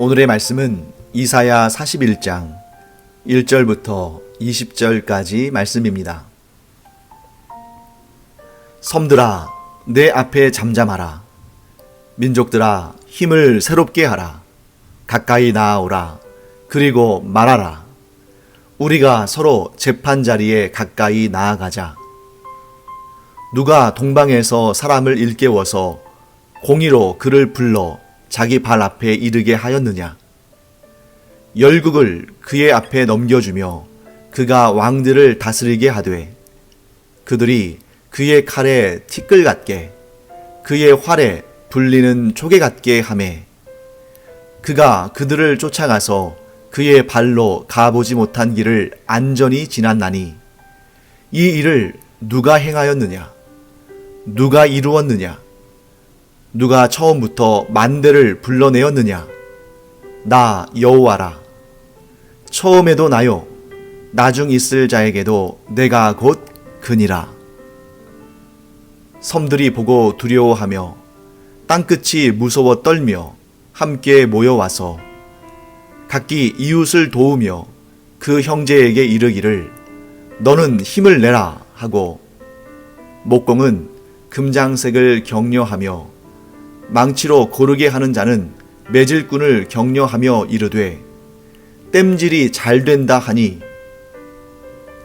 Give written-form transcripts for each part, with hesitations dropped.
오늘의 말씀은 이사야 41장 1절부터 20절까지 말씀입니다. 섬들아, 내 앞에 잠잠하라. 민족들아, 힘을 새롭게 하라. 가까이 나아오라. 그리고 말하라. 우리가 서로 재판 자리에 가까이 나아가자. 누가 동방에서 사람을 일깨워서 공의로 그를 불러 자기 발 앞에 이르게 하였느냐? 열국을 그의 앞에 넘겨주며 그가 왕들을 다스리게 하되 그들이 그의 칼에 티끌 같게 그의 활에 불리는 초계 같게 하매 그가 그들을 쫓아가서 그의 발로 가보지 못한 길을 안전히 지났나니 이 일을 누가 행하였느냐? 누가 이루었느냐? 누가 처음부터 만대를 불러내었느냐? 나 여호와라. 처음에도 나요, 나중 있을 자에게도 내가 곧 그니라. 섬들이 보고 두려워하며 땅끝이 무서워 떨며 함께 모여와서 각기 이웃을 도우며 그 형제에게 이르기를 너는 힘을 내라 하고 목공은 금장색을 격려하며 망치로 고르게 하는 자는 매질꾼을 격려하며 이르되 땜질이 잘 된다 하니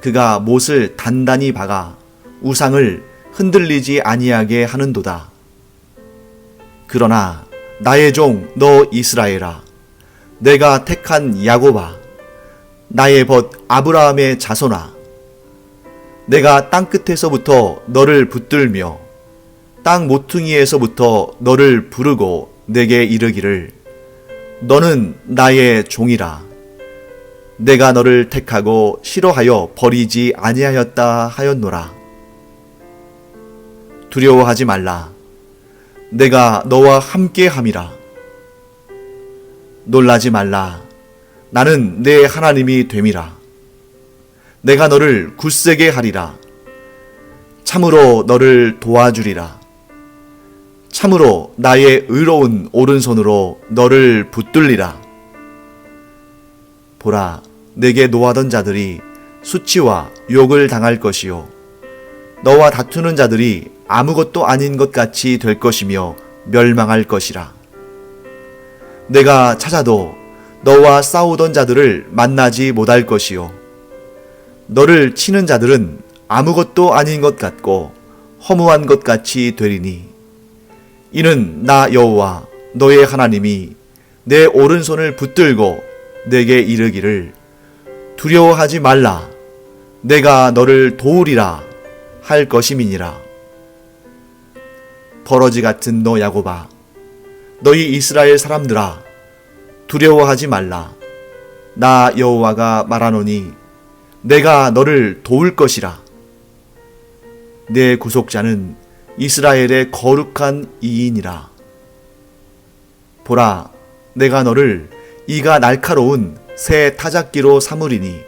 그가 못을 단단히 박아 우상을 흔들리지 아니하게 하는도다. 그러나 나의 종 너 이스라엘아, 내가 택한 야곱아, 나의 벗 아브라함의 자손아, 내가 땅끝에서부터 너를 붙들며 땅 모퉁이에서부터 너를 부르고 내게 이르기를 너는 나의 종이라. 내가 너를 택하고 싫어하여 버리지 아니하였다 하였노라. 두려워하지 말라. 내가 너와 함께 함이라. 놀라지 말라. 나는 내 하나님이 됨이라. 내가 너를 굳세게 하리라. 참으로 너를 도와주리라. 참으로 나의 의로운 오른손으로 너를 붙들리라. 보라, 내게 노하던 자들이 수치와 욕을 당할 것이요 너와 다투는 자들이 아무것도 아닌 것 같이 될 것이며 멸망할 것이라. 내가 찾아도 너와 싸우던 자들을 만나지 못할 것이요 너를 치는 자들은 아무것도 아닌 것 같고 허무한 것 같이 되리니 이는 나 여호와 너의 하나님이 내 오른손을 붙들고 내게 이르기를 두려워하지 말라. 내가 너를 도우리라 할 것임이니라. 버러지 같은 너 야곱아, 너희 이스라엘 사람들아, 두려워하지 말라. 나 여호와가 말하노니 내가 너를 도울 것이라. 내 구속자는 이스라엘의 거룩한 이인이라. 보라, 내가 너를 이가 날카로운 새 타작기로 삼으리니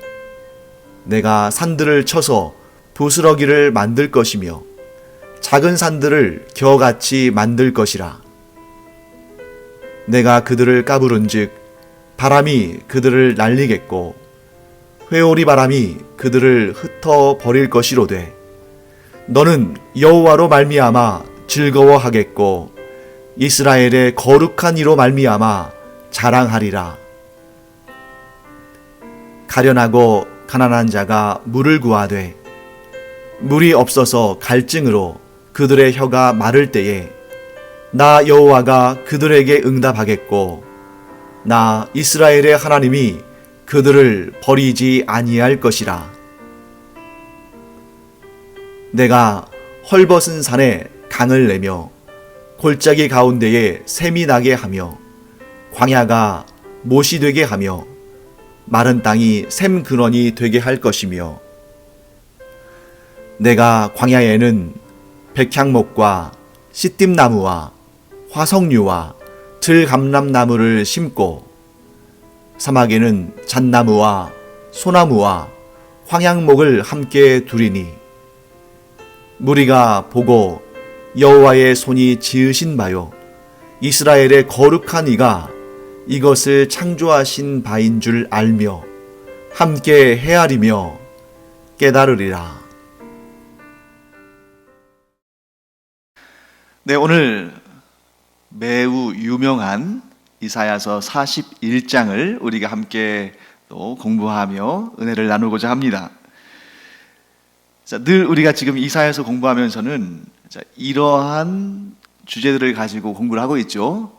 내가 산들을 쳐서 부스러기를 만들 것이며 작은 산들을 겨같이 만들 것이라. 내가 그들을 까부른즉 바람이 그들을 날리겠고 회오리 바람이 그들을 흩어 버릴 것이로되 너는 여호와로 말미암아 즐거워하겠고 이스라엘의 거룩한 이로 말미암아 자랑하리라. 가련하고 가난한 자가 물을 구하되 물이 없어서 갈증으로 그들의 혀가 마를 때에 나 여호와가 그들에게 응답하겠고 나 이스라엘의 하나님이 그들을 버리지 아니할 것이라. 내가 헐벗은 산에 강을 내며 골짜기 가운데에 샘이 나게 하며 광야가 못이 되게 하며 마른 땅이 샘 근원이 되게 할 것이며 내가 광야에는 백향목과 시띠나무와 화석류와 들감람나무를 심고 사막에는 잣나무와 소나무와 황양목을 함께 두리니 무리가 보고 여호와의 손이 지으신 바요 이스라엘의 거룩한 이가 이것을 창조하신 바인 줄 알며 함께 헤아리며 깨달으리라. 네, 오늘 매우 유명한 이사야서 41장을 우리가 함께 또 공부하며 은혜를 나누고자 합니다. 자, 늘 우리가 지금 이사야서 공부하면서는 이러한 주제들을 가지고 공부를 하고 있죠.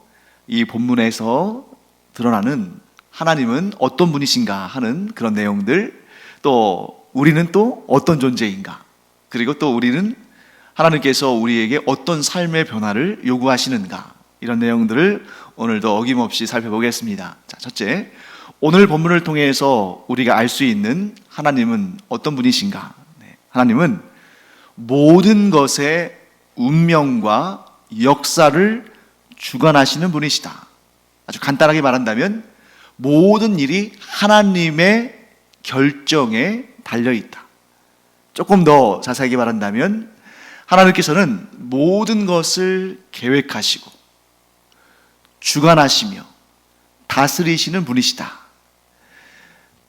이 본문에서 드러나는 하나님은 어떤 분이신가 하는 그런 내용들, 또 우리는 또 어떤 존재인가, 그리고 또 우리는 하나님께서 우리에게 어떤 삶의 변화를 요구하시는가, 이런 내용들을 오늘도 어김없이 살펴보겠습니다. 자, 첫째, 오늘 본문을 통해서 우리가 알 수 있는 하나님은 어떤 분이신가? 하나님은 모든 것의 운명과 역사를 주관하시는 분이시다. 아주 간단하게 말한다면 모든 일이 하나님의 결정에 달려있다. 조금 더 자세하게 말한다면 하나님께서는 모든 것을 계획하시고 주관하시며 다스리시는 분이시다.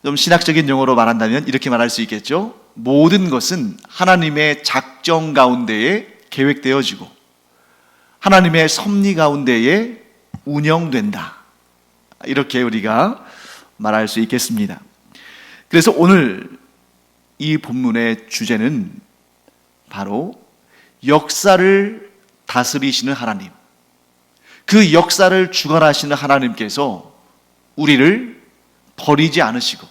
좀 신학적인 용어로 말한다면 이렇게 말할 수 있겠죠. 모든 것은 하나님의 작정 가운데에 계획되어지고 하나님의 섭리 가운데에 운영된다. 이렇게 우리가 말할 수 있겠습니다. 그래서 오늘 이 본문의 주제는 바로 역사를 다스리시는 하나님, 그 역사를 주관하시는 하나님께서 우리를 버리지 않으시고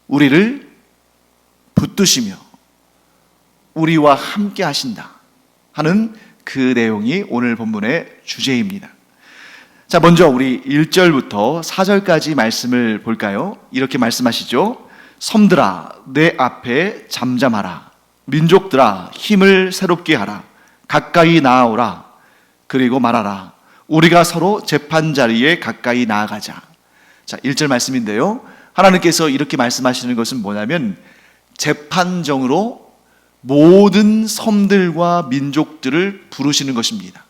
우리를 붙드시며 우리와 함께 하신다 하는 그 내용이 오늘 본문의 주제입니다. 자, 먼저 우리 1절부터 4절까지 말씀을 볼까요? 이렇게 말씀하시죠. 섬들아 내 앞에 잠잠하라. 민족들아 힘을 새롭게 하라. 가까이 나아오라. 그리고 말하라. 우리가 서로 재판 자리에 가까이 나아가자. 자, 1절 말씀인데요, 하나님께서 이렇게 말씀하시는 것은 뭐냐면 재판정으로 모든 섬들과 민족들을 부르시는 것입니다.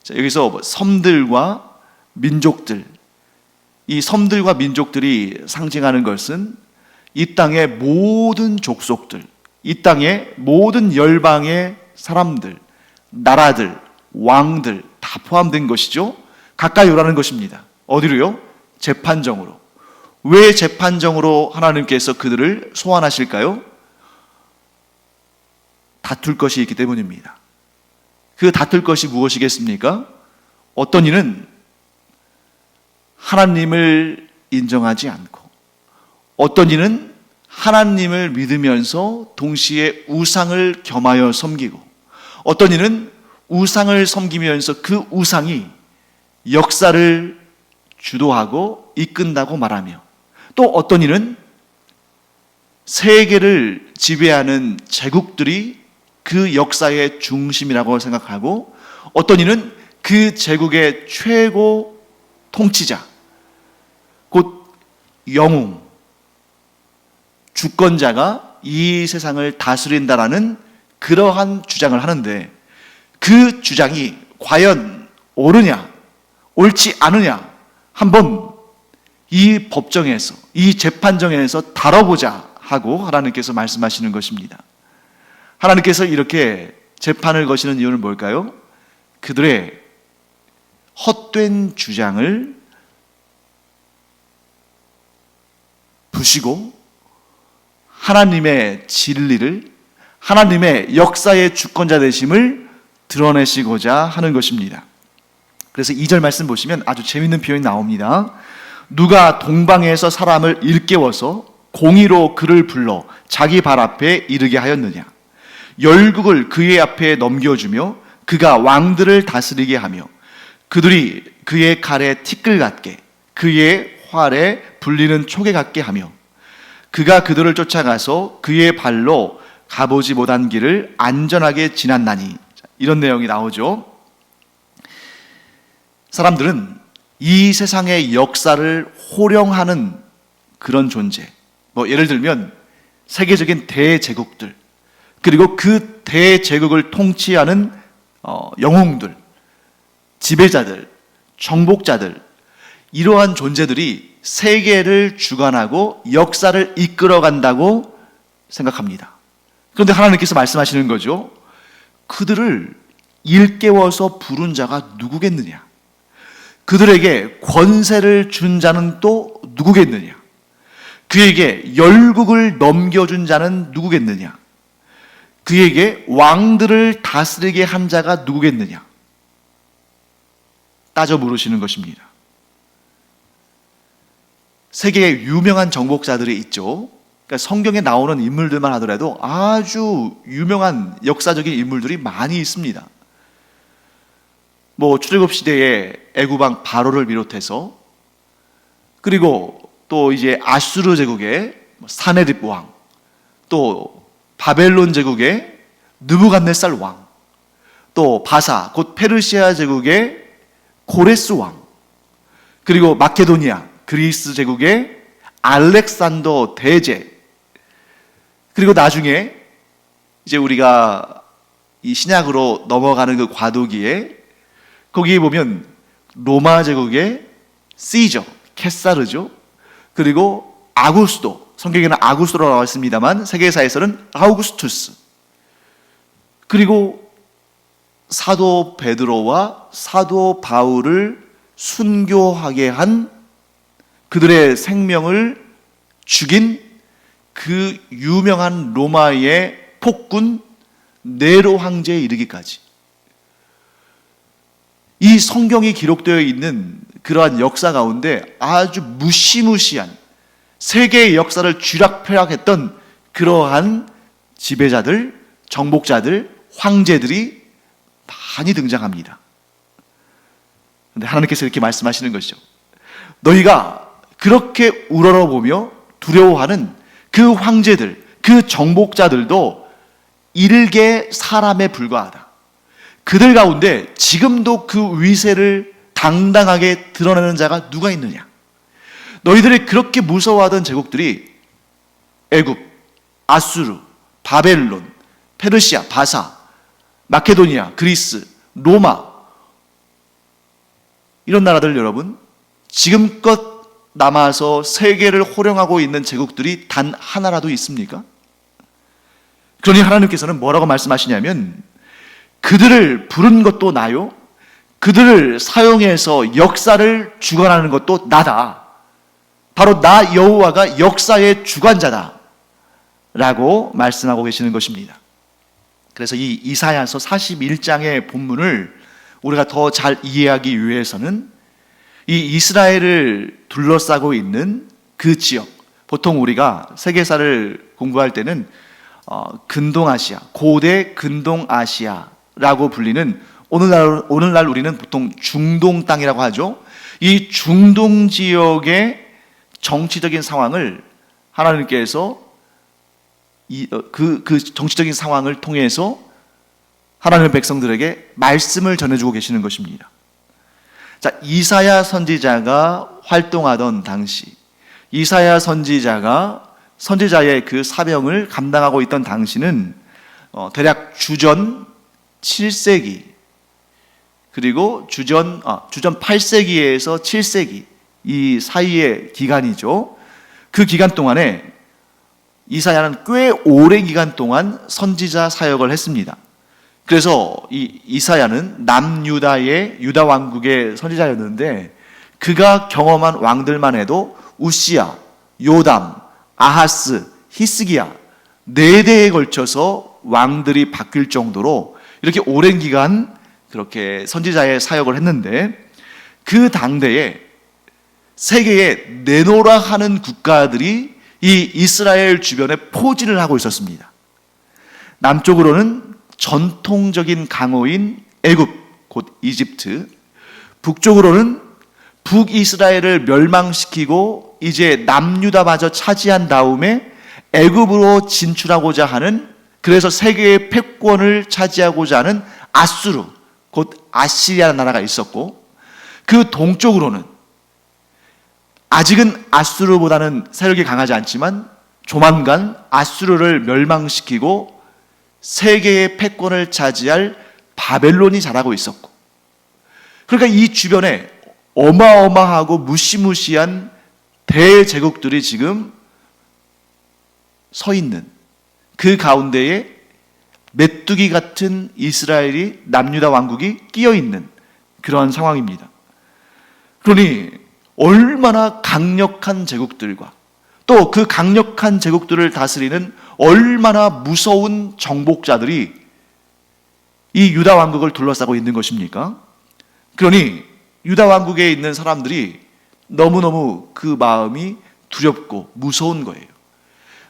자, 여기서 섬들과 민족들, 이 섬들과 민족들이 상징하는 것은 이 땅의 모든 족속들, 이 땅의 모든 열방의 사람들, 나라들, 왕들 다 포함된 것이죠. 가까이 오라는 것입니다. 어디로요? 재판정으로. 왜 재판정으로 하나님께서 그들을 소환하실까요? 다툴 것이 있기 때문입니다. 그 다툴 것이 무엇이겠습니까? 어떤 이는 하나님을 인정하지 않고, 어떤 이는 하나님을 믿으면서 동시에 우상을 겸하여 섬기고, 어떤 이는 우상을 섬기면서 그 우상이 역사를 주도하고 이끈다고 말하며, 또 어떤 이는 세계를 지배하는 제국들이 그 역사의 중심이라고 생각하고, 어떤 이는 그 제국의 최고 통치자, 곧 영웅, 주권자가 이 세상을 다스린다라는 그러한 주장을 하는데, 그 주장이 과연 옳으냐 옳지 않으냐 한번 이 법정에서, 이 재판정에서 다뤄보자 하고 하나님께서 말씀하시는 것입니다. 하나님께서 이렇게 재판을 거시는 이유는 뭘까요? 그들의 헛된 주장을 부시고 하나님의 진리를, 하나님의 역사의 주권자 되심을 드러내시고자 하는 것입니다. 그래서 2절 말씀 보시면 아주 재밌는 표현이 나옵니다. 누가 동방에서 사람을 일깨워서 공의로 그를 불러 자기 발 앞에 이르게 하였느냐. 열국을 그의 앞에 넘겨주며 그가 왕들을 다스리게 하며 그들이 그의 칼에 티끌 같게 그의 활에 불리는 촉에 같게 하며 그가 그들을 쫓아가서 그의 발로 가보지 못한 길을 안전하게 지났나니. 이런 내용이 나오죠. 사람들은 이 세상의 역사를 호령하는 그런 존재, 예를 들면 세계적인 대제국들, 그리고 그 대제국을 통치하는 영웅들, 지배자들, 정복자들, 이러한 존재들이 세계를 주관하고 역사를 이끌어간다고 생각합니다. 그런데 하나님께서 말씀하시는 거죠. 그들을 일깨워서 부른 자가 누구겠느냐? 그들에게 권세를 준 자는 또 누구겠느냐? 그에게 열국을 넘겨준 자는 누구겠느냐? 그에게 왕들을 다스리게 한 자가 누구겠느냐? 따져 물으시는 것입니다. 세계에 유명한 정복자들이 있죠. 그러니까 성경에 나오는 인물들만 하더라도 아주 유명한 역사적인 인물들이 많이 있습니다. 출애굽 시대의 애굽왕 바로를 비롯해서, 그리고 또 이제 아수르 제국의 사네립 왕, 또 바벨론 제국의 느부갓네살 왕, 또 바사 곧 페르시아 제국의 고레스 왕, 그리고 마케도니아 그리스 제국의 알렉산더 대제, 그리고 나중에 이제 우리가 이 신약으로 넘어가는 그 과도기에 거기에 보면 로마 제국의 시저, 케사르죠. 그리고 아구스도, 성경에는 아구스도라고 나와 있습니다만 세계사에서는 아우구스투스, 그리고 사도 베드로와 사도 바울을 순교하게 한, 그들의 생명을 죽인 그 유명한 로마의 폭군 네로 황제에 이르기까지, 이 성경이 기록되어 있는 그러한 역사 가운데 아주 무시무시한 세계의 역사를 쥐락펴락했던 그러한 지배자들, 정복자들, 황제들이 많이 등장합니다. 그런데 하나님께서 이렇게 말씀하시는 것이죠. 너희가 그렇게 우러러보며 두려워하는 그 황제들, 그 정복자들도 일개 사람에 불과하다. 그들 가운데 지금도 그 위세를 당당하게 드러내는 자가 누가 있느냐? 너희들이 그렇게 무서워하던 제국들이 애굽, 아수르, 바벨론, 페르시아, 바사, 마케도니아, 그리스, 로마, 이런 나라들 여러분, 지금껏 남아서 세계를 호령하고 있는 제국들이 단 하나라도 있습니까? 그러니 하나님께서는 뭐라고 말씀하시냐면, 그들을 부른 것도 나요, 그들을 사용해서 역사를 주관하는 것도 나다. 바로 나 여호와가 역사의 주관자다 라고 말씀하고 계시는 것입니다. 그래서 이 이사야서 41장의 본문을 우리가 더 잘 이해하기 위해서는 이 이스라엘을 둘러싸고 있는 그 지역, 보통 우리가 세계사를 공부할 때는 근동아시아, 고대 근동아시아라고 불리는, 오늘날 우리는 보통 중동 땅이라고 하죠. 이 중동 지역의 정치적인 상황을 하나님께서 그 정치적인 상황을 통해서 하나님의 백성들에게 말씀을 전해주고 계시는 것입니다. 자, 이사야 선지자가 활동하던 당시, 이사야 선지자가 선지자의 그 사명을 감당하고 있던 당시는 대략 주전 7세기, 그리고 주전 8세기에서 7세기 이 사이의 기간이죠. 그 기간 동안에 이사야는 꽤 오랜 기간 동안 선지자 사역을 했습니다. 그래서 이 이사야는 남유다의 유다 왕국의 선지자였는데, 그가 경험한 왕들만 해도 우시야, 요담, 아하스, 히스기야 4대에 걸쳐서 왕들이 바뀔 정도로 이렇게 오랜 기간 그렇게 선지자의 사역을 했는데, 그 당대에 세계에 내노라 하는 국가들이 이 이스라엘 주변에 포진을 하고 있었습니다. 남쪽으로는 전통적인 강호인 애굽, 곧 이집트, 북쪽으로는 북이스라엘을 멸망시키고 이제 남유다마저 차지한 다음에 애굽으로 진출하고자 하는, 그래서 세계의 패권을 차지하고자 하는 아수르, 곧 아시리아라는 나라가 있었고, 그 동쪽으로는 아직은 아수르보다는 세력이 강하지 않지만 조만간 아수르를 멸망시키고 세계의 패권을 차지할 바벨론이 자라고 있었고, 그러니까 이 주변에 어마어마하고 무시무시한 대제국들이 지금 서 있는 그 가운데에 메뚜기 같은 이스라엘이 남유다 왕국이 끼어 있는 그러한 상황입니다. 그러니 얼마나 강력한 제국들과 또 그 강력한 제국들을 다스리는 얼마나 무서운 정복자들이 이 유다 왕국을 둘러싸고 있는 것입니까? 그러니 유다 왕국에 있는 사람들이 너무너무 그 마음이 두렵고 무서운 거예요.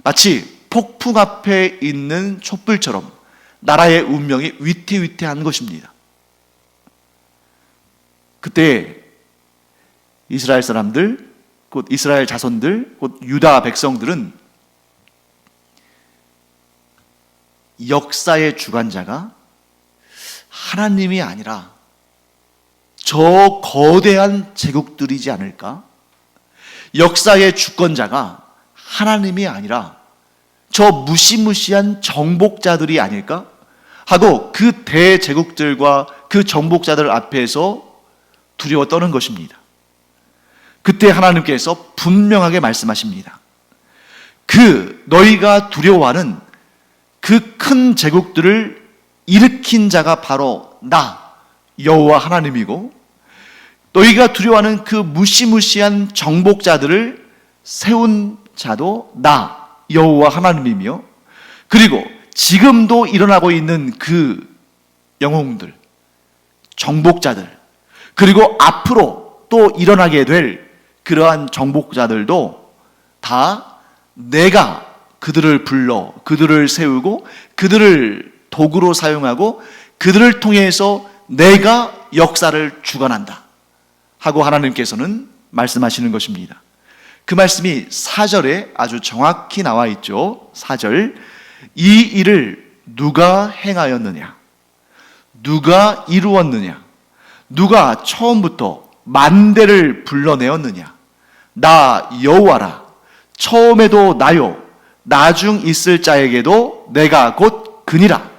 마치 폭풍 앞에 있는 촛불처럼 나라의 운명이 위태위태한 것입니다. 그때 이스라엘 사람들, 곧 이스라엘 자손들, 곧 유다 백성들은 역사의 주관자가 하나님이 아니라 저 거대한 제국들이지 않을까? 역사의 주권자가 하나님이 아니라 저 무시무시한 정복자들이 아닐까? 하고 그 대제국들과 그 정복자들 앞에서 두려워 떠는 것입니다. 그때 하나님께서 분명하게 말씀하십니다. 그 너희가 두려워하는 그 큰 제국들을 일으킨 자가 바로 나 여호와 하나님이고, 너희가 두려워하는 그 무시무시한 정복자들을 세운 자도 나 여호와 하나님이며, 그리고 지금도 일어나고 있는 그 영웅들, 정복자들, 그리고 앞으로 또 일어나게 될 그러한 정복자들도 다 내가 그들을 불러 그들을 세우고 그들을 도구로 사용하고 그들을 통해서 내가 역사를 주관한다 하고 하나님께서는 말씀하시는 것입니다. 그 말씀이 4절에 아주 정확히 나와 있죠. 4절, 이 일을 누가 행하였느냐? 누가 이루었느냐? 누가 처음부터 만대를 불러내었느냐? 나 여호와라. 처음에도 나요, 나중 있을 자에게도 내가 곧 그니라.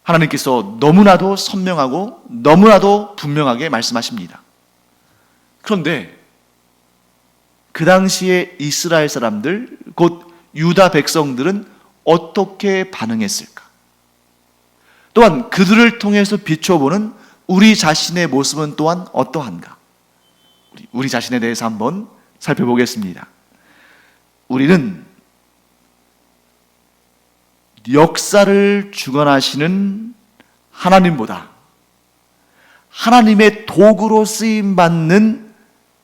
하나님께서 너무나도 선명하고 너무나도 분명하게 말씀하십니다. 그런데 그 당시에 이스라엘 사람들, 곧 유다 백성들은 어떻게 반응했을까? 또한 그들을 통해서 비춰보는 우리 자신의 모습은 또한 어떠한가? 우리 자신에 대해서 한번 살펴보겠습니다. 우리는 역사를 주관하시는 하나님보다 하나님의 도구로 쓰임받는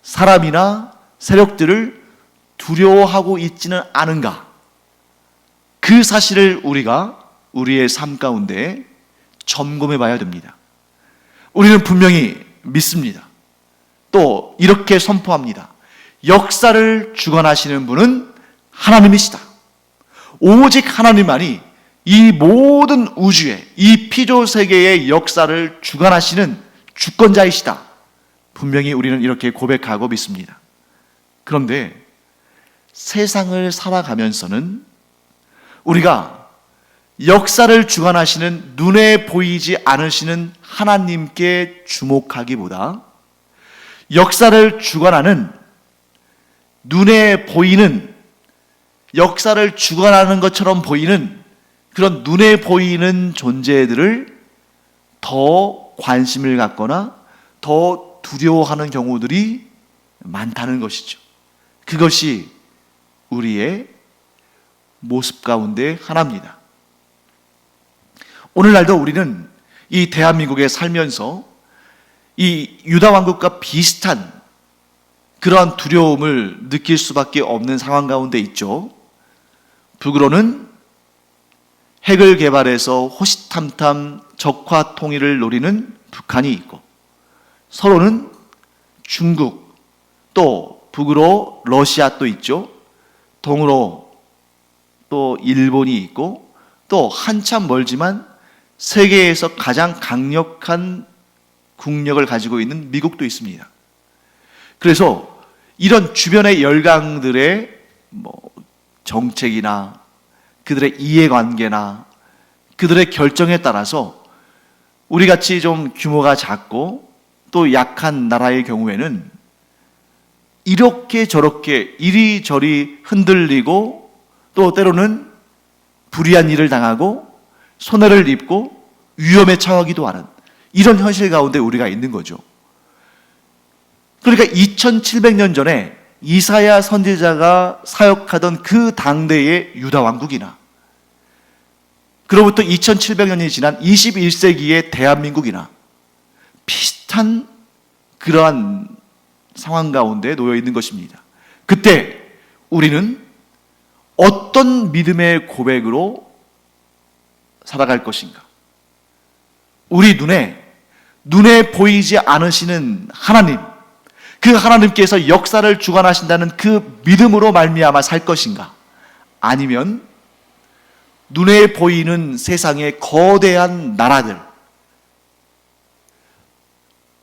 사람이나 세력들을 두려워하고 있지는 않은가? 그 사실을 우리가 우리의 삶 가운데 점검해 봐야 됩니다. 우리는 분명히 믿습니다. 또 이렇게 선포합니다. 역사를 주관하시는 분은 하나님이시다. 오직 하나님만이 이 모든 우주의, 이 피조 세계의 역사를 주관하시는 주권자이시다. 분명히 우리는 이렇게 고백하고 믿습니다. 그런데 세상을 살아가면서는 우리가 역사를 주관하시는 눈에 보이지 않으시는 하나님께 주목하기보다 역사를 주관하는 눈에 보이는, 역사를 주관하는 것처럼 보이는 그런 눈에 보이는 존재들을 더 관심을 갖거나 더 두려워하는 경우들이 많다는 것이죠. 그것이 우리의 모습 가운데 하나입니다. 오늘날도 우리는 이 대한민국에 살면서 이 유다 왕국과 비슷한 그러한 두려움을 느낄 수밖에 없는 상황 가운데 있죠. 북으로는 핵을 개발해서 호시탐탐 적화 통일을 노리는 북한이 있고, 서로는 중국, 또 북으로 러시아 또 있죠. 동으로 또 일본이 있고, 또 한참 멀지만 세계에서 가장 강력한 국력을 가지고 있는 미국도 있습니다. 그래서 이런 주변의 열강들의 정책이나 그들의 이해관계나 그들의 결정에 따라서 우리같이 좀 규모가 작고 또 약한 나라의 경우에는 이렇게 저렇게 이리저리 흔들리고 또 때로는 불의한 일을 당하고 손해를 입고 위험에 처하기도 하는 이런 현실 가운데 우리가 있는 거죠. 그러니까 2700년 전에 이사야 선지자가 사역하던 그 당대의 유다 왕국이나 그로부터 2700년이 지난 21세기의 대한민국이나 비슷한 그러한 상황 가운데 놓여 있는 것입니다. 그때 우리는 어떤 믿음의 고백으로 살아갈 것인가? 우리 눈에 보이지 않으시는 하나님, 그 하나님께서 역사를 주관하신다는 그 믿음으로 말미암아 살 것인가? 아니면 눈에 보이는 세상의 거대한 나라들,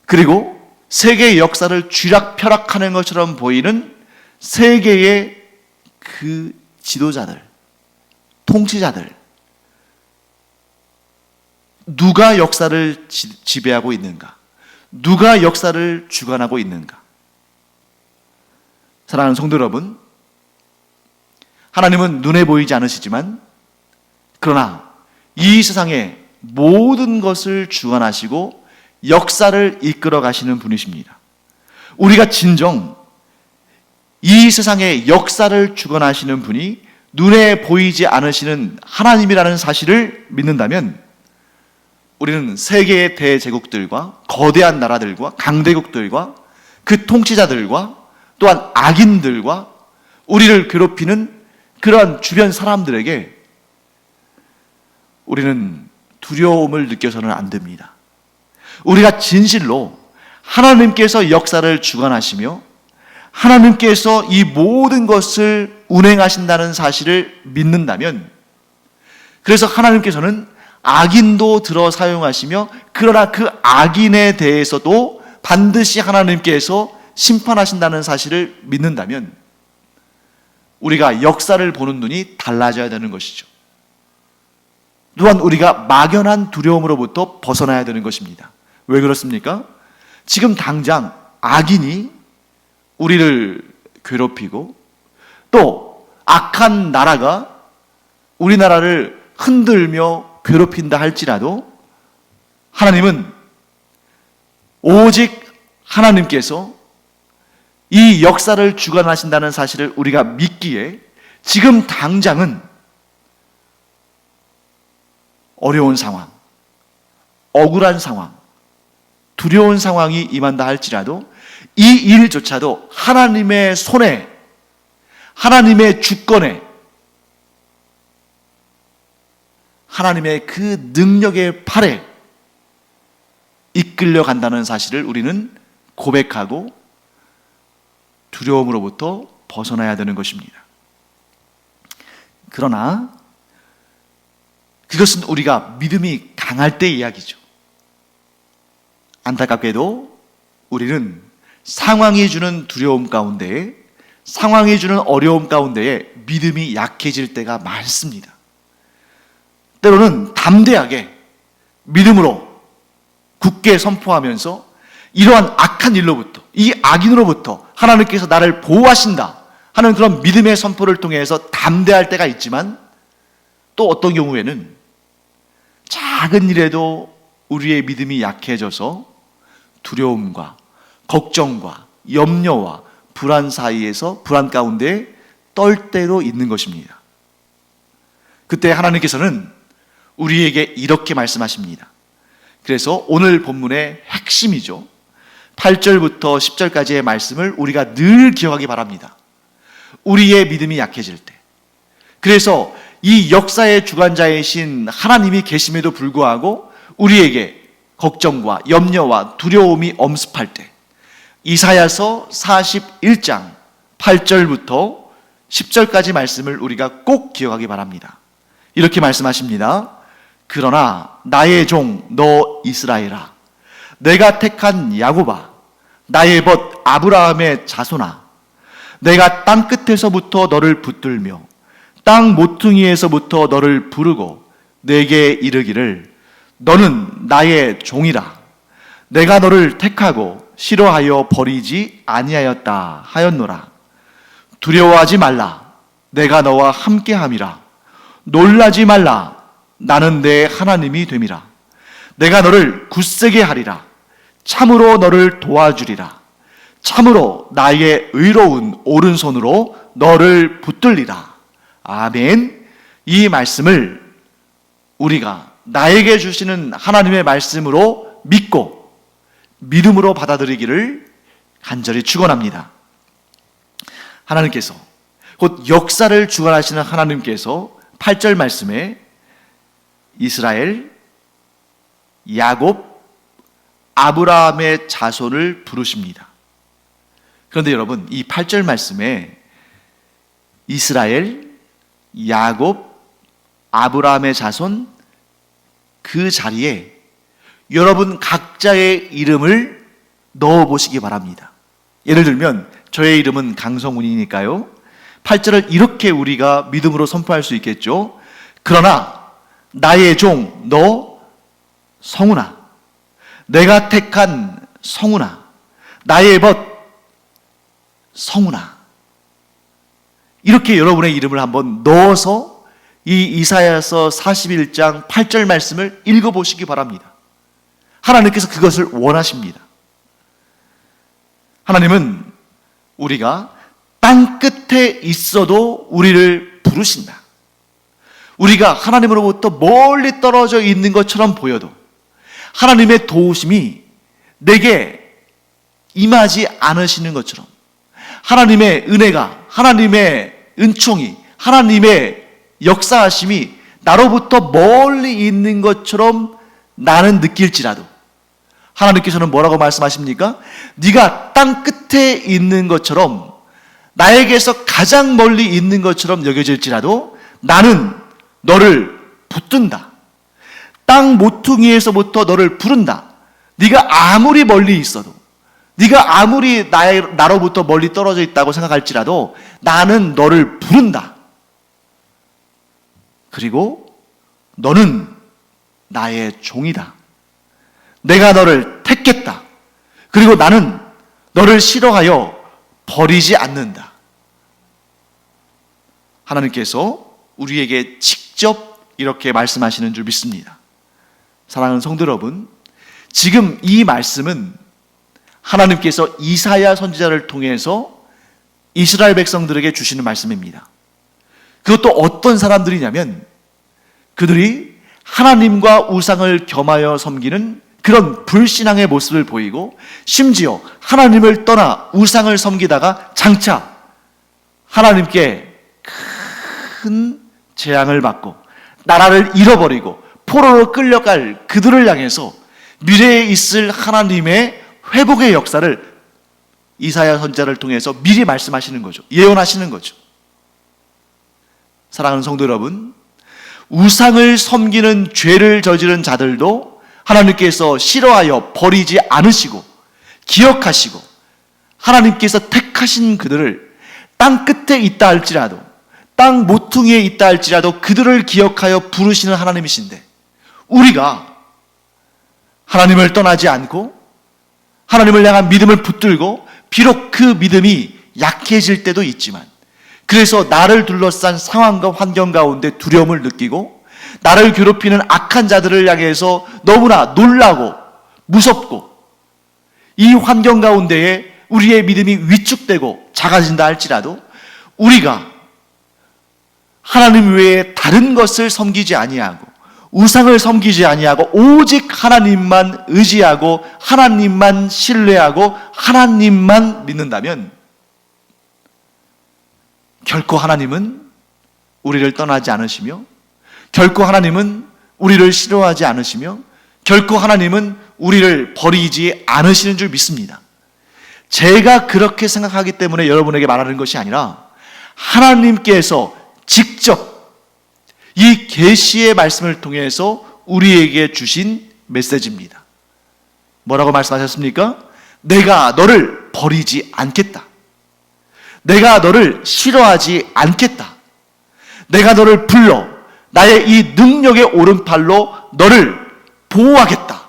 그리고 세계의 역사를 쥐락펴락하는 것처럼 보이는 세계의 그 지도자들, 통치자들, 누가 역사를 지배하고 있는가? 누가 역사를 주관하고 있는가? 사랑하는 성도 여러분, 하나님은 눈에 보이지 않으시지만 그러나 이 세상의 모든 것을 주관하시고 역사를 이끌어 가시는 분이십니다. 우리가 진정 이 세상의 역사를 주관하시는 분이 눈에 보이지 않으시는 하나님이라는 사실을 믿는다면 우리는 세계의 대제국들과 거대한 나라들과 강대국들과 그 통치자들과 또한 악인들과 우리를 괴롭히는 그러한 주변 사람들에게 우리는 두려움을 느껴서는 안 됩니다. 우리가 진실로 하나님께서 역사를 주관하시며 하나님께서 이 모든 것을 운행하신다는 사실을 믿는다면, 그래서 하나님께서는 악인도 들어 사용하시며 그러나 그 악인에 대해서도 반드시 하나님께서 심판하신다는 사실을 믿는다면 우리가 역사를 보는 눈이 달라져야 되는 것이죠. 또한 우리가 막연한 두려움으로부터 벗어나야 되는 것입니다. 왜 그렇습니까? 지금 당장 악인이 우리를 괴롭히고 또 악한 나라가 우리나라를 흔들며 괴롭힌다 할지라도 하나님은 오직 하나님께서 이 역사를 주관하신다는 사실을 우리가 믿기에 지금 당장은 어려운 상황, 억울한 상황, 두려운 상황이 임한다 할지라도 이 일조차도 하나님의 손에, 하나님의 주권에, 하나님의 그 능력의 팔에 이끌려 간다는 사실을 우리는 고백하고 두려움으로부터 벗어나야 되는 것입니다. 그러나 그것은 우리가 믿음이 강할 때의 이야기죠. 안타깝게도 우리는 상황이 주는 두려움 가운데에, 상황이 주는 어려움 가운데에 믿음이 약해질 때가 많습니다. 때로는 담대하게 믿음으로 굳게 선포하면서 이러한 악한 일로부터, 이 악인으로부터 하나님께서 나를 보호하신다 하는 그런 믿음의 선포를 통해서 담대할 때가 있지만, 또 어떤 경우에는 작은 일에도 우리의 믿음이 약해져서 두려움과 걱정과 염려와 불안 사이에서, 불안 가운데 떨 때도 있는 것입니다. 그때 하나님께서는 우리에게 이렇게 말씀하십니다. 그래서 오늘 본문의 핵심이죠. 8절부터 10절까지의 말씀을 우리가 늘 기억하기 바랍니다. 우리의 믿음이 약해질 때, 그래서 이 역사의 주관자이신 하나님이 계심에도 불구하고 우리에게 걱정과 염려와 두려움이 엄습할 때, 이사야서 41장 8절부터 10절까지 말씀을 우리가 꼭 기억하기 바랍니다. 이렇게 말씀하십니다. 그러나 나의 종 너 이스라엘아, 내가 택한 야곱아, 나의 벗 아브라함의 자손아, 내가 땅 끝에서부터 너를 붙들며 땅 모퉁이에서부터 너를 부르고 내게 이르기를 너는 나의 종이라, 내가 너를 택하고 싫어하여 버리지 아니하였다 하였노라. 두려워하지 말라. 내가 너와 함께함이라. 놀라지 말라. 나는 내 하나님이 됨이라. 내가 너를 굳세게 하리라. 참으로 너를 도와주리라. 참으로 나의 의로운 오른손으로 너를 붙들리라. 아멘. 이 말씀을 우리가 나에게 주시는 하나님의 말씀으로 믿고 믿음으로 받아들이기를 간절히 축원합니다. 하나님께서, 곧 역사를 주관하시는 하나님께서 8절 말씀에 이스라엘, 야곱, 아브라함의 자손을 부르십니다. 그런데 여러분, 이 8절 말씀에 이스라엘, 야곱, 아브라함의 자손, 그 자리에 여러분 각자의 이름을 넣어보시기 바랍니다. 예를 들면 저의 이름은 강성훈이니까요, 8절을 이렇게 우리가 믿음으로 선포할 수 있겠죠. 그러나 나의 종 너 성훈아, 내가 택한 성훈아, 나의 벗 성훈아, 이렇게 여러분의 이름을 한번 넣어서 이 이사야서 41장 8절 말씀을 읽어보시기 바랍니다. 하나님께서 그것을 원하십니다. 하나님은 우리가 땅 끝에 있어도 우리를 부르신다. 우리가 하나님으로부터 멀리 떨어져 있는 것처럼 보여도 하나님의 도우심이 내게 임하지 않으시는 것처럼, 하나님의 은혜가, 하나님의 은총이, 하나님의 역사하심이 나로부터 멀리 있는 것처럼 나는 느낄지라도 하나님께서는 뭐라고 말씀하십니까? 네가 땅 끝에 있는 것처럼, 나에게서 가장 멀리 있는 것처럼 여겨질지라도 나는 너를 붙든다. 땅 모퉁이에서부터 너를 부른다. 네가 아무리 멀리 있어도, 네가 아무리 나로부터 멀리 떨어져 있다고 생각할지라도 나는 너를 부른다. 그리고 너는 나의 종이다. 내가 너를 택했다. 그리고 나는 너를 싫어하여 버리지 않는다. 하나님께서 우리에게 직접 이렇게 말씀하시는 줄 믿습니다. 사랑하는 성도 여러분, 지금 이 말씀은 하나님께서 이사야 선지자를 통해서 이스라엘 백성들에게 주시는 말씀입니다. 그것도 어떤 사람들이냐면 그들이 하나님과 우상을 겸하여 섬기는 그런 불신앙의 모습을 보이고, 심지어 하나님을 떠나 우상을 섬기다가 장차 하나님께 큰 재앙을 받고 나라를 잃어버리고 포로로 끌려갈 그들을 향해서 미래에 있을 하나님의 회복의 역사를 이사야 선지자를 통해서 미리 말씀하시는 거죠. 예언하시는 거죠. 사랑하는 성도 여러분, 우상을 섬기는 죄를 저지른 자들도 하나님께서 싫어하여 버리지 않으시고 기억하시고, 하나님께서 택하신 그들을 땅 끝에 있다 할지라도, 땅 모퉁이에 있다 할지라도 그들을 기억하여 부르시는 하나님이신데, 우리가 하나님을 떠나지 않고 하나님을 향한 믿음을 붙들고, 비록 그 믿음이 약해질 때도 있지만, 그래서 나를 둘러싼 상황과 환경 가운데 두려움을 느끼고 나를 괴롭히는 악한 자들을 향해서 너무나 놀라고 무섭고, 이 환경 가운데에 우리의 믿음이 위축되고 작아진다 할지라도 우리가 하나님 외에 다른 것을 섬기지 아니하고 우상을 섬기지 아니하고 오직 하나님만 의지하고 하나님만 신뢰하고 하나님만 믿는다면, 결코 하나님은 우리를 떠나지 않으시며, 결코 하나님은 우리를 싫어하지 않으시며, 결코 하나님은 우리를 버리지 않으시는 줄 믿습니다. 제가 그렇게 생각하기 때문에 여러분에게 말하는 것이 아니라 하나님께서 직접 이 계시의 말씀을 통해서 우리에게 주신 메시지입니다. 뭐라고 말씀하셨습니까? 내가 너를 버리지 않겠다. 내가 너를 싫어하지 않겠다. 내가 너를 불러 나의 이 능력의 오른팔로 너를 보호하겠다.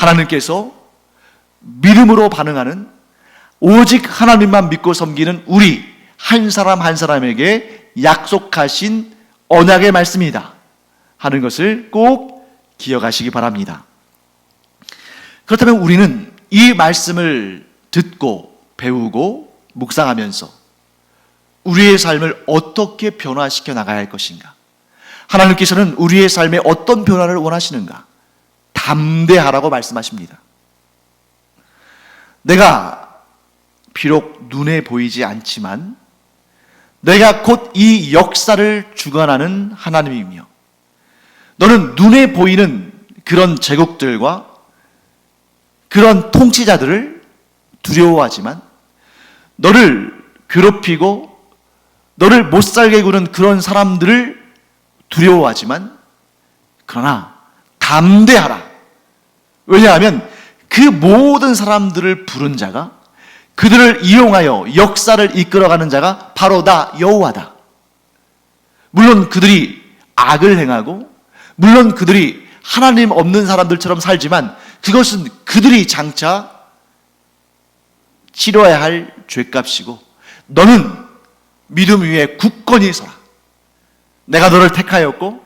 하나님께서 믿음으로 반응하는, 오직 하나님만 믿고 섬기는 우리 한 사람 한 사람에게 약속하신 언약의 말씀이다 하는 것을 꼭 기억하시기 바랍니다. 그렇다면 우리는 이 말씀을 듣고 배우고 묵상하면서 우리의 삶을 어떻게 변화시켜 나가야 할 것인가? 하나님께서는 우리의 삶에 어떤 변화를 원하시는가? 담대하라고 말씀하십니다. 내가 비록 눈에 보이지 않지만 내가 곧 이 역사를 주관하는 하나님이며, 너는 눈에 보이는 그런 제국들과 그런 통치자들을 두려워하지만, 너를 괴롭히고 너를 못살게 구는 그런 사람들을 두려워하지만, 그러나 담대하라. 왜냐하면 그 모든 사람들을 부른 자가, 그들을 이용하여 역사를 이끌어가는 자가 바로 나 여호와다. 물론 그들이 악을 행하고, 물론 그들이 하나님 없는 사람들처럼 살지만, 그것은 그들이 장차 치러야 할 죄값이고, 너는 믿음 위에 굳건히 서라. 내가 너를 택하였고,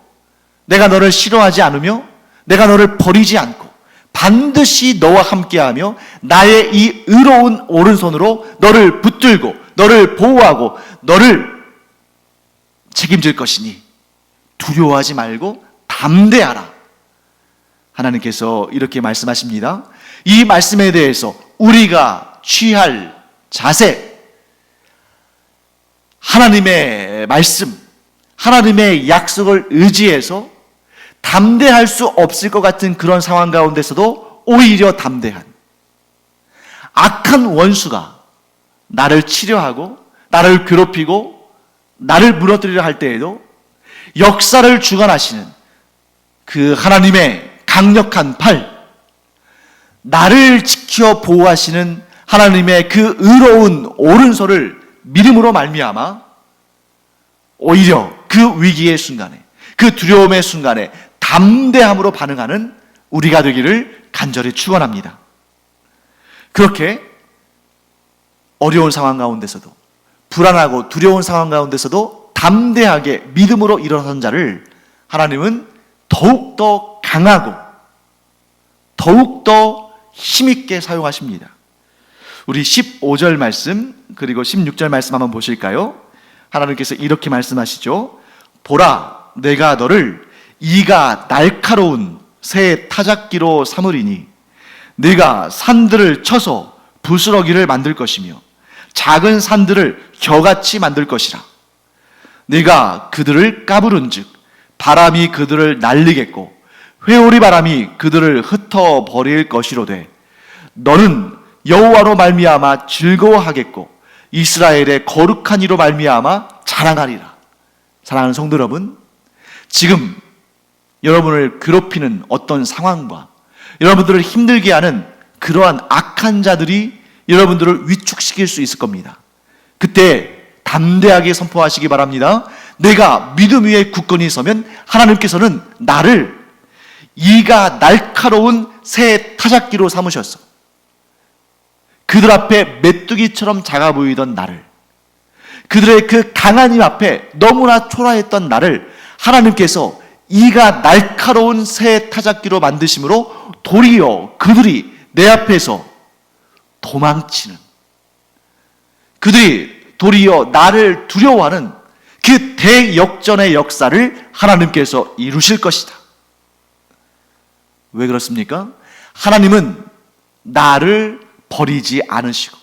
내가 너를 싫어하지 않으며, 내가 너를 버리지 않고 반드시 너와 함께하며 나의 이 의로운 오른손으로 너를 붙들고 너를 보호하고 너를 책임질 것이니 두려워하지 말고 담대하라. 하나님께서 이렇게 말씀하십니다. 이 말씀에 대해서 우리가 취할 자세, 하나님의 말씀, 하나님의 약속을 의지해서 담대할 수 없을 것 같은 그런 상황 가운데서도 오히려 담대한, 악한 원수가 나를 치려하고 나를 괴롭히고 나를 무너뜨리려 할 때에도 역사를 주관하시는 그 하나님의 강력한 팔, 나를 지켜 보호하시는 하나님의 그 의로운 오른손을 믿음으로 말미암아 오히려 그 위기의 순간에, 그 두려움의 순간에 담대함으로 반응하는 우리가 되기를 간절히 축원합니다. 그렇게 어려운 상황 가운데서도, 불안하고 두려운 상황 가운데서도 담대하게 믿음으로 일어선 자를 하나님은 더욱더 강하고 더욱더 힘있게 사용하십니다. 우리 15절 말씀 그리고 16절 말씀 한번 보실까요? 하나님께서 이렇게 말씀하시죠. 보라, 내가 너를 이가 날카로운 새 타작기로 삼으리니 네가 산들을 쳐서 부스러기를 만들 것이며 작은 산들을 겨같이 만들 것이라. 네가 그들을 까부른즉 바람이 그들을 날리겠고 회오리 바람이 그들을 흩어버릴 것이로되 너는 여호와로 말미암아 즐거워하겠고 이스라엘의 거룩한 이로 말미암아 자랑하리라. 사랑하는 성도 여러분, 지금 여러분을 괴롭히는 어떤 상황과 여러분들을 힘들게 하는 그러한 악한 자들이 여러분들을 위축시킬 수 있을 겁니다. 그때 담대하게 선포하시기 바랍니다. 내가 믿음 위에 굳건히 서면 하나님께서는 나를 이가 날카로운 새 타작기로 삼으셨어. 그들 앞에 메뚜기처럼 작아 보이던 나를, 그들의 그 강한 힘 앞에 너무나 초라했던 나를 하나님께서 이가 날카로운 새 타작기로 만드심으로 도리어 그들이 내 앞에서 도망치는, 그들이 도리어 나를 두려워하는 그 대역전의 역사를 하나님께서 이루실 것이다. 왜 그렇습니까? 하나님은 나를 버리지 않으시고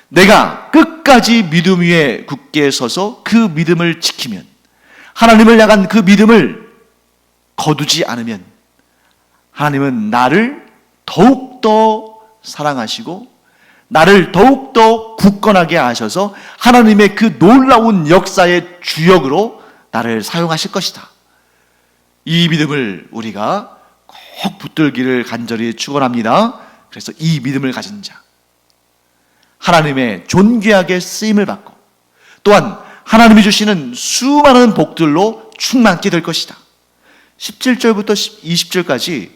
내가 끝까지 믿음 위에 굳게 서서 그 믿음을 지키면, 하나님을 향한 그 믿음을 거두지 않으면 하나님은 나를 더욱더 사랑하시고 나를 더욱더 굳건하게 하셔서 하나님의 그 놀라운 역사의 주역으로 나를 사용하실 것이다. 이 믿음을 우리가 꼭 붙들기를 간절히 축원합니다. 그래서 이 믿음을 가진 자, 하나님의 존귀하게 쓰임을 받고 또한 하나님이 주시는 수많은 복들로 충만케 될 것이다. 17절부터 20절까지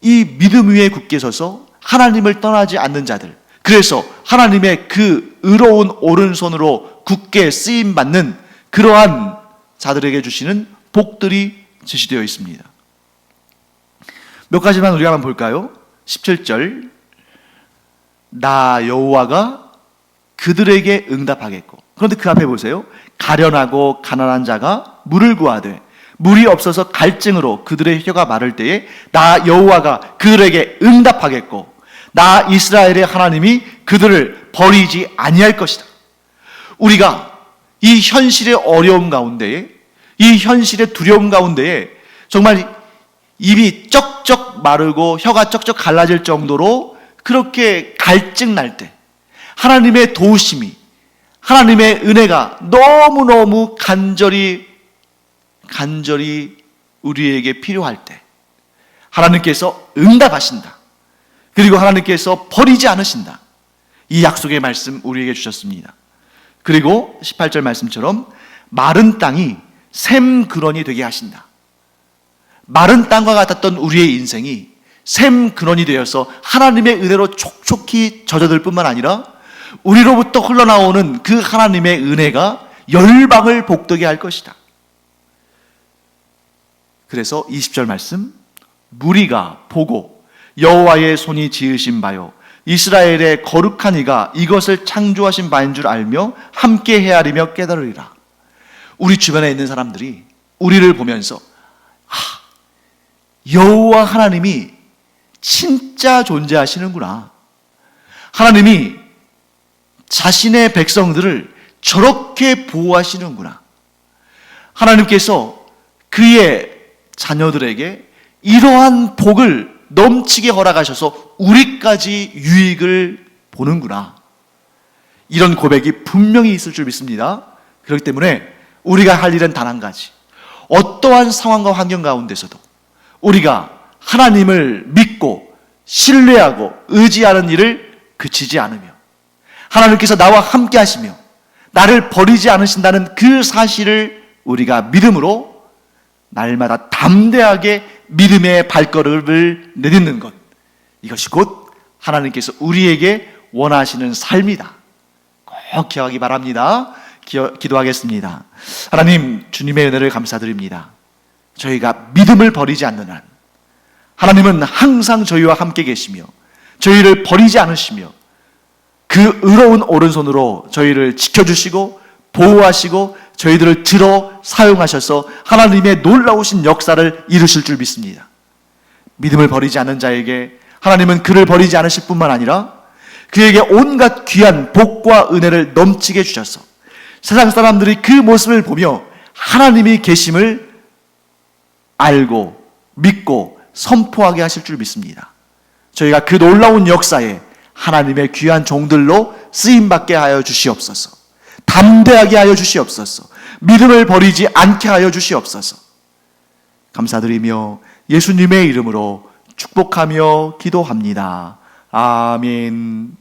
이 믿음 위에 굳게 서서 하나님을 떠나지 않는 자들, 그래서 하나님의 그 의로운 오른손으로 굳게 쓰임받는 그러한 자들에게 주시는 복들이 제시되어 있습니다. 몇 가지만 우리가 한번 볼까요? 17절, 나 여호와가 그들에게 응답하겠고. 그런데 그 앞에 보세요. 가련하고 가난한 자가 물을 구하되 물이 없어서 갈증으로 그들의 혀가 마를 때에 나 여호와가 그들에게 응답하겠고 나 이스라엘의 하나님이 그들을 버리지 아니할 것이다. 우리가 이 현실의 어려움 가운데에, 이 현실의 두려움 가운데에 정말 입이 쩍쩍 마르고 혀가 쩍쩍 갈라질 정도로 그렇게 갈증 날 때, 하나님의 도우심이, 하나님의 은혜가 너무너무 간절히 우리에게 필요할 때 하나님께서 응답하신다. 그리고 하나님께서 버리지 않으신다. 이 약속의 말씀 우리에게 주셨습니다. 그리고 18절 말씀처럼 마른 땅이 샘 근원이 되게 하신다. 마른 땅과 같았던 우리의 인생이 샘 근원이 되어서 하나님의 은혜로 촉촉히 젖어들 뿐만 아니라 우리로부터 흘러나오는 그 하나님의 은혜가 열방을 복되게 할 것이다. 그래서 20절 말씀, 무리가 보고 여호와의 손이 지으신 바요 이스라엘의 거룩한 이가 이것을 창조하신 바인 줄 알며 함께 헤아리며 깨달으리라. 우리 주변에 있는 사람들이 우리를 보면서 여호와 하나님이 진짜 존재하시는구나. 하나님이 자신의 백성들을 저렇게 보호하시는구나. 하나님께서 그의 자녀들에게 이러한 복을 넘치게 허락하셔서 우리까지 유익을 보는구나. 이런 고백이 분명히 있을 줄 믿습니다. 그렇기 때문에 우리가 할 일은 단 한 가지. 어떠한 상황과 환경 가운데서도 우리가 하나님을 믿고 신뢰하고 의지하는 일을 그치지 않으며 하나님께서 나와 함께 하시며 나를 버리지 않으신다는 그 사실을 우리가 믿음으로 날마다 담대하게 믿음의 발걸음을 내딛는 것, 이것이 곧 하나님께서 우리에게 원하시는 삶이다. 꼭 기억하기 바랍니다. 기도하겠습니다. 하나님, 주님의 은혜를 감사드립니다. 저희가 믿음을 버리지 않는 한 하나님은 항상 저희와 함께 계시며 저희를 버리지 않으시며 그 의로운 오른손으로 저희를 지켜주시고 보호하시고 저희들을 들어 사용하셔서 하나님의 놀라우신 역사를 이루실 줄 믿습니다. 믿음을 버리지 않는 자에게 하나님은 그를 버리지 않으실 뿐만 아니라 그에게 온갖 귀한 복과 은혜를 넘치게 주셔서 세상 사람들이 그 모습을 보며 하나님이 계심을 알고 믿고 선포하게 하실 줄 믿습니다. 저희가 그 놀라운 역사에 하나님의 귀한 종들로 쓰임받게 하여 주시옵소서. 담대하게 하여 주시옵소서. 믿음을 버리지 않게 하여 주시옵소서. 감사드리며 예수님의 이름으로 축복하며 기도합니다. 아멘.